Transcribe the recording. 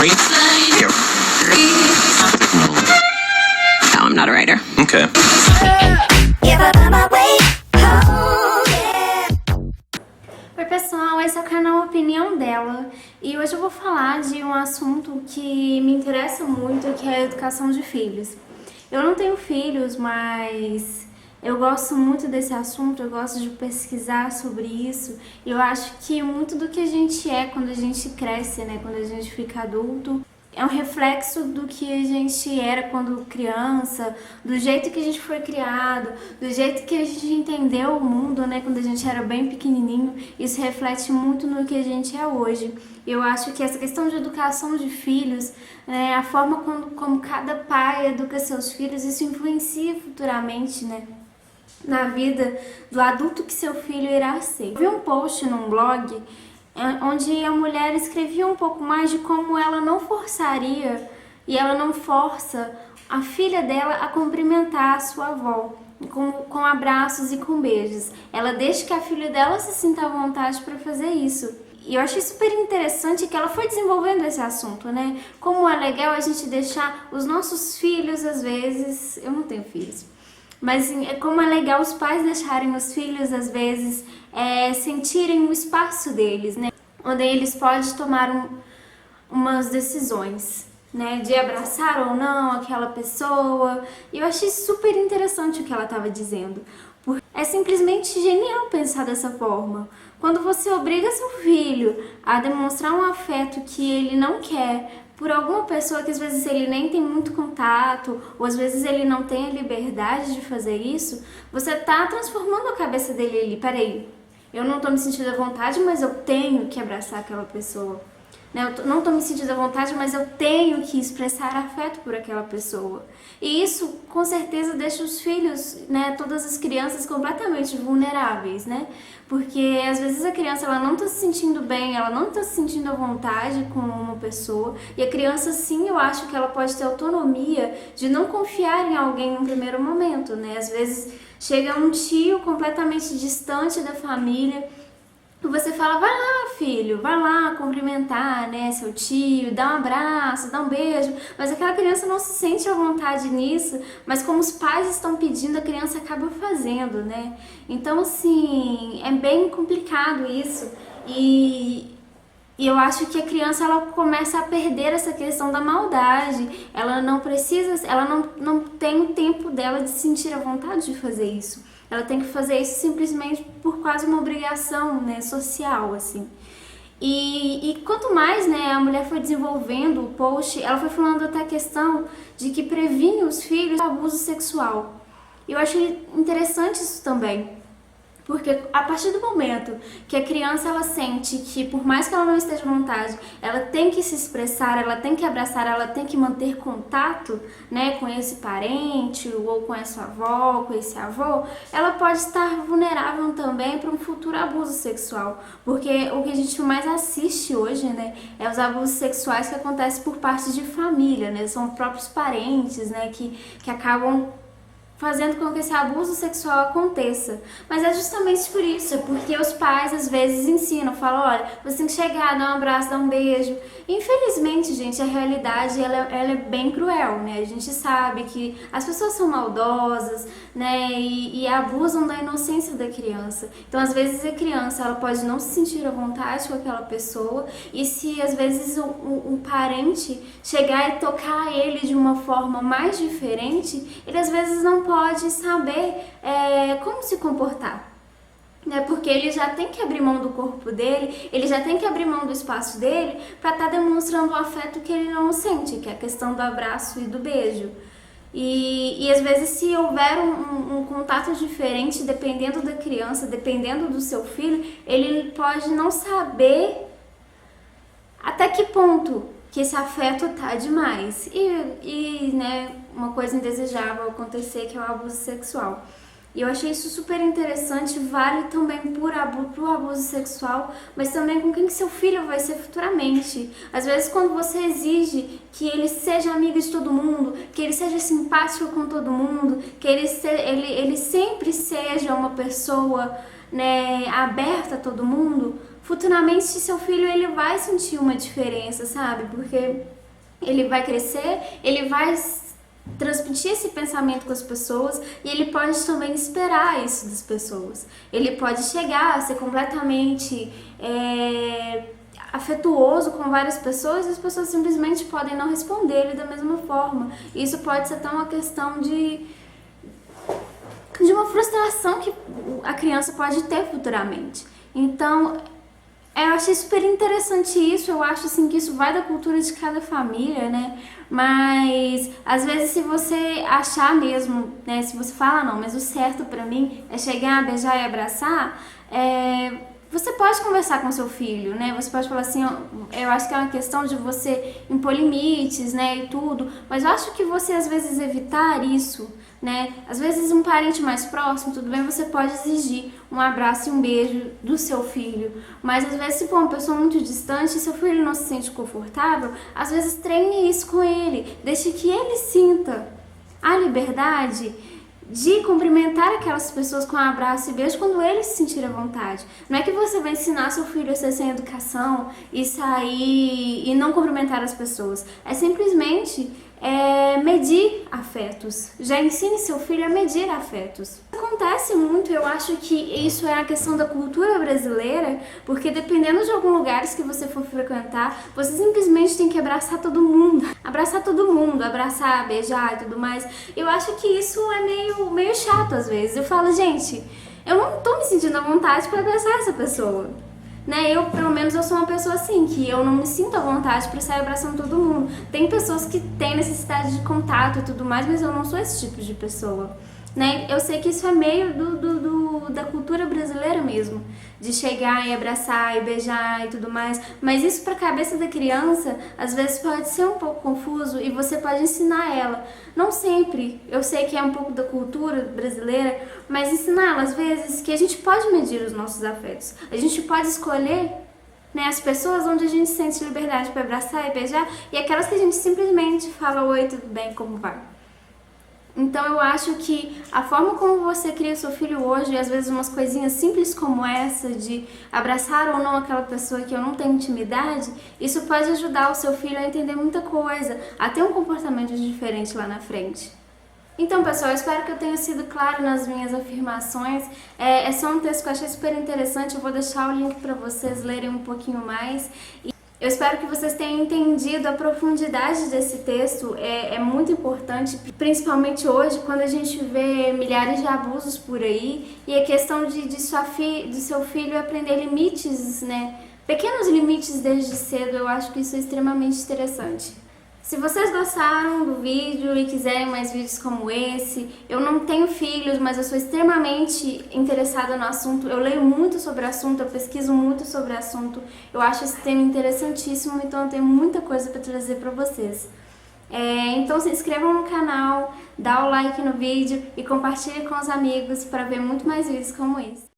No, I'm not a writer. Okay. Oi pessoal, esse é o canal Opinião Dela e hoje eu vou falar de um assunto que me interessa muito, que é a educação de filhos. Eu não tenho filhos, mas eu gosto muito desse assunto, eu gosto de pesquisar sobre isso. Eu acho que muito do que a gente é quando a gente cresce, né, quando a gente fica adulto, é um reflexo do que a gente era quando criança, do jeito que a gente foi criado, do jeito que a gente entendeu o mundo, né, quando a gente era bem pequenininho. Isso reflete muito no que a gente é hoje. Eu acho que essa questão de educação de filhos, né, a forma como cada pai educa seus filhos, isso influencia futuramente, né, na vida do adulto que seu filho irá ser. Eu vi um post num blog onde a mulher escrevia um pouco mais de como ela não forçaria e ela não força a filha dela a cumprimentar a sua avó com abraços e com beijos. Ela deixa que a filha dela se sinta à vontade para fazer isso. E eu achei super interessante que ela foi desenvolvendo esse assunto, né? Como é legal a gente deixar os nossos filhos, às vezes... Eu não tenho filhos. Mas como é legal os pais deixarem os filhos, às vezes, sentirem o espaço deles, né? Onde eles podem tomar umas decisões, né? De abraçar ou não aquela pessoa. E eu achei super interessante o que ela estava dizendo. Porque é simplesmente genial pensar dessa forma. Quando você obriga seu filho a demonstrar um afeto que ele não quer por alguma pessoa que às vezes ele nem tem muito contato, ou às vezes ele não tem a liberdade de fazer isso, você tá transformando a cabeça dele ali. Peraí, eu não tô me sentindo à vontade, mas eu tenho que abraçar aquela pessoa. Eu não tô me sentindo à vontade, mas eu tenho que expressar afeto por aquela pessoa. E isso, com certeza, deixa os filhos, né, todas as crianças completamente vulneráveis, né? Porque, às vezes, a criança ela não tá se sentindo bem, ela não tá se sentindo à vontade com uma pessoa. E a criança, sim, eu acho que ela pode ter autonomia de não confiar em alguém no primeiro momento, né? Às vezes, chega um tio completamente distante da família, e você fala, vai lá filho, vai lá cumprimentar, né, seu tio, dá um abraço, dá um beijo, mas aquela criança não se sente à vontade nisso, mas como os pais estão pedindo, a criança acaba fazendo, né? Então, assim, é bem complicado isso e eu acho que a criança ela começa a perder essa questão da maldade, ela não precisa, ela não tem o tempo dela de sentir a vontade de fazer isso. Ela tem que fazer isso simplesmente por quase uma obrigação, né, social, assim. E quanto mais, né, a mulher foi desenvolvendo o post, ela foi falando até a questão de que previne os filhos do abuso sexual. E eu achei interessante isso também. Porque a partir do momento que a criança ela sente que por mais que ela não esteja à vontade, ela tem que se expressar, ela tem que abraçar, ela tem que manter contato, né, com esse parente ou com essa avó, com esse avô, ela pode estar vulnerável também para um futuro abuso sexual. Porque o que a gente mais assiste hoje, né, é os abusos sexuais que acontecem por parte de família, né, são próprios parentes, né, que acabam fazendo com que esse abuso sexual aconteça. Mas é justamente por isso, porque os pais às vezes ensinam, falam, olha, você tem que chegar, dar um abraço, dar um beijo. Infelizmente, gente, a realidade ela é bem cruel, né? A gente sabe que as pessoas são maldosas, né? E abusam da inocência da criança. Então, às vezes a criança ela pode não se sentir à vontade com aquela pessoa e se às vezes um parente chegar e tocar ele de uma forma mais diferente, ele às vezes não pode saber como se comportar, né? Porque ele já tem que abrir mão do corpo dele, ele já tem que abrir mão do espaço dele para estar demonstrando o afeto que ele não sente, que é a questão do abraço e do beijo. E às vezes se houver um contato diferente, dependendo da criança, dependendo do seu filho, ele pode não saber até que ponto que esse afeto tá demais e né, uma coisa indesejável acontecer, que é o abuso sexual. E eu achei isso super interessante, vale também pro abuso sexual, mas também com quem que seu filho vai ser futuramente. Às vezes quando você exige que ele seja amigo de todo mundo, que ele seja simpático com todo mundo, que ele sempre seja uma pessoa, né, aberta a todo mundo, futuramente seu filho ele vai sentir uma diferença, sabe? Porque ele vai crescer, ele vai transmitir esse pensamento com as pessoas e ele pode também esperar isso das pessoas. Ele pode chegar a ser completamente afetuoso com várias pessoas e as pessoas simplesmente podem não responder ele da mesma forma. Isso pode ser até uma questão de uma frustração que a criança pode ter futuramente. Então, eu achei super interessante isso, eu acho assim que isso vai da cultura de cada família, né? Mas às vezes se você achar mesmo, né? Se você fala, não, mas o certo pra mim é chegar, beijar e abraçar, você pode conversar com seu filho, né? Você pode falar assim, eu acho que é uma questão de você impor limites, né, e tudo, mas eu acho que você às vezes evitar isso, né? Às vezes um parente mais próximo, tudo bem, você pode exigir um abraço e um beijo do seu filho, mas às vezes se for uma pessoa muito distante, seu filho não se sente confortável, às vezes treine isso com ele, deixe que ele sinta a liberdade de cumprimentar aquelas pessoas com um abraço e beijo quando ele se sentir à vontade. Não é que você vai ensinar seu filho a ser sem educação e sair e não cumprimentar as pessoas. É simplesmente medir afetos. Já ensine seu filho a medir afetos. Acontece muito, eu acho que isso é a questão da cultura brasileira, porque dependendo de alguns lugares que você for frequentar, você simplesmente tem que abraçar todo mundo. Abraçar todo mundo, abraçar, beijar e tudo mais. Eu acho que isso é meio chato às vezes. Eu falo, gente, eu não tô me sentindo à vontade para abraçar essa pessoa. Né? Eu, pelo menos, eu sou uma pessoa assim, que eu não me sinto à vontade para sair abraçando todo mundo. Tem pessoas que têm necessidade de contato e tudo mais, mas eu não sou esse tipo de pessoa. Né? Eu sei que isso é meio da cultura brasileira mesmo, de chegar e abraçar e beijar e tudo mais, mas isso para a cabeça da criança às vezes pode ser um pouco confuso e você pode ensinar ela, não sempre, eu sei que é um pouco da cultura brasileira, mas ensinar ela às vezes que a gente pode medir os nossos afetos, a gente pode escolher, né, as pessoas onde a gente sente liberdade para abraçar e beijar e aquelas que a gente simplesmente fala oi, tudo bem, como vai? Então eu acho que a forma como você cria seu filho hoje, e às vezes umas coisinhas simples como essa, de abraçar ou não aquela pessoa que eu não tenho intimidade, isso pode ajudar o seu filho a entender muita coisa, a ter um comportamento diferente lá na frente. Então, pessoal, eu espero que eu tenha sido claro nas minhas afirmações. É só um texto que eu achei super interessante, eu vou deixar o link para vocês lerem um pouquinho mais. Eu espero que vocês tenham entendido a profundidade desse texto, é muito importante, principalmente hoje, quando a gente vê milhares de abusos por aí, e a questão de seu filho aprender limites, né? Pequenos limites desde cedo, eu acho que isso é extremamente interessante. Se vocês gostaram do vídeo e quiserem mais vídeos como esse, eu não tenho filhos, mas eu sou extremamente interessada no assunto, eu leio muito sobre o assunto, eu pesquiso muito sobre o assunto, eu acho esse tema interessantíssimo, então eu tenho muita coisa para trazer para vocês. Então se inscrevam no canal, dá o like no vídeo e compartilhe com os amigos para ver muito mais vídeos como esse.